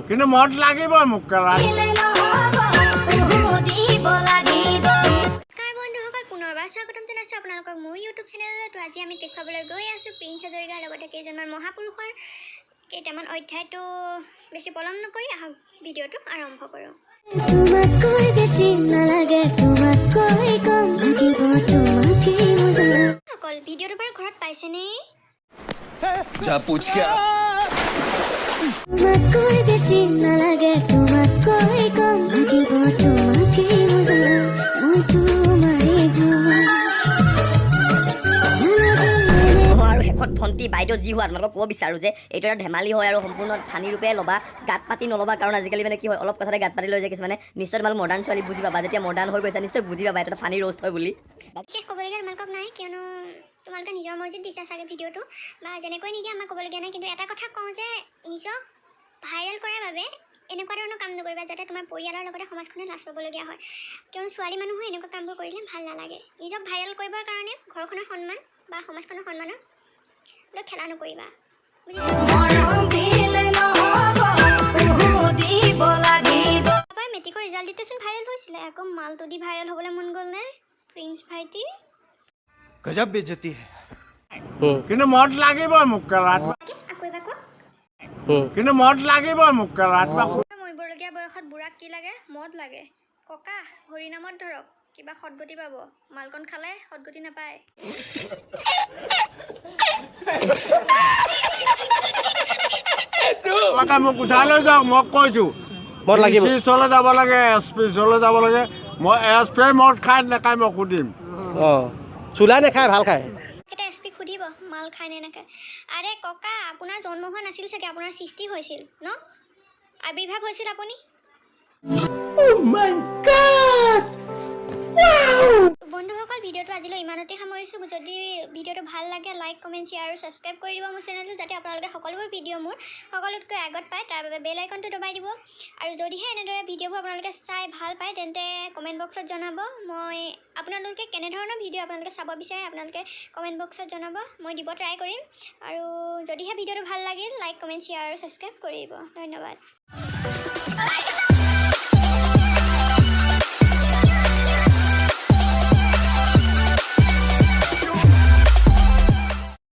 কিন্তু মদ লাগিব মোক কেলা পুনৰবাৰ স্বাগতম জনাইছোঁ আপোনালোকক মোৰ ইউটিউব চেনেলত। আজি আমি দেখুৱাবলৈ গৈ আছোঁ প্ৰিন্স হাজৰিকাৰ লগতে কেইজনমান মহাপুৰুষৰ কেইটামান অধ্যায়টো বেছি পলম নকৰি আহক ভিডিঅ'টো আৰম্ভ কৰোঁ। অকল ভিডিঅ'টো বাৰু ঘৰত পাইছেনে? যা পুছ কে ভণ্টি বাইদেউ যি হোৱা তোমালোকক ক'ব বিচাৰোঁ যে এইটো এটা ধেমালি হয় আৰু সম্পূৰ্ণ ফানি ৰূপে ল'বা, গাত পাতি নল'বা। কাৰণ আজিকালি মানে কি হয়, অলপ কথাতে গাত পাতি লৈ যায় কিছুমানে। নিশ্চয় তোমালোক মডাৰ্ণ ছোৱালী বুজি পাবা, যেতিয়া মডাৰ্ণ হৈ গৈছা নিশ্চয় বুজি পাবা এটা ফানি ৰ'ষ্ট হয় বুলি। বিশেষ ক'বলগীয়া তোমালোকক নাই, কিয়নো তোমালোকে নিজৰ মৰ্জিত দিছা চাগে ভিডিঅ'টো, বা যেনেকৈ নিদিয়া আমাৰ ক'বলগীয়া নাই। কিন্তু এটা কথা কওঁ যে নিজক ভাইৰেল কৰাৰ বাবে এনেকুৱা ধৰণৰ কাম নকৰিবা যাতে তোমাৰ পৰিয়ালৰ লগতে সমাজখনে লাজ পাবলগীয়া হয়। কিয়নো ছোৱালী মানুহে এনেকুৱা কামবোৰ কৰিলে ভাল নালাগে। নিজক ভাইৰেল কৰিবৰ কাৰণে ঘৰখনৰ সন্মান বা সমাজখনৰ সন্মানৰ খেলা নকৰিবা। মেট্ৰিকৰ ৰিজাল্ট দিওঁতেচোন ভাইৰেল হৈছিলে, আকৌ মালটো দি ভাইৰেল হ'বলৈ মন গ'ল নে প্ৰিন্স ভাইটি? গজব বেজতি হে। কিন্তু মদ লাগিব মোক কেলা আকৌ এবাৰ কওক। কিন্তু মদ লাগিব মোক কেলা মৰিবলগীয়া বয়সত বুঢ়াক কি লাগে? মদ লাগে। ককা হৰি নামত ধৰক, কিবা সদগতি পাব। মালকণ খালে সদগতি নাপায়। মোক উঠাই লৈ যাওক, মই কৈছোঁ চলে যাব লাগে, SP চলে যাব লাগে। মই SP মদ খাই নাখায় মই সুধিম। চুলাই নাখায়, ভাল খায়। এটা SP সুধিব মাল খায় নে নাখায়। আৰে ককা, আপোনাৰ জন্ম হোৱা নাছিল চাগে, আপোনাৰ সৃষ্টি হৈছিল ন, আবিৰ্ভাৱ হৈছিল আপুনি। বন্ধুসকল, ভিডিঅ'টো আজিলৈ ইমানতে সামৰিছোঁ। যদি ভিডিঅ'টো ভাল লাগে লাইক, কমেণ্ট, শ্বেয়াৰ আৰু ছাবস্ক্ৰাইব কৰি দিব মোৰ চেনেলটো, যাতে আপোনালোকে সকলোবোৰ ভিডিঅ' মোৰ সকলোতকৈ আগত পায়। তাৰ বাবে বেল আইকনটো দবাই দিব। আৰু যদিহে এনেদৰে ভিডিঅ'বোৰ আপোনালোকে চাই ভাল পায় তেন্তে কমেণ্ট বক্সত জনাব। মই আপোনালোকে কেনেধৰণৰ ভিডিঅ' আপোনালোকে চাব বিচাৰে আপোনালোকে কমেণ্ট বক্সত জনাব, মই দিব ট্ৰাই কৰিম। আৰু যদিহে ভিডিঅ'টো ভাল লাগিল লাইক, কমেণ্ট, শ্বেয়াৰ আৰু ছাবস্ক্ৰাইব কৰিব। ধন্যবাদ।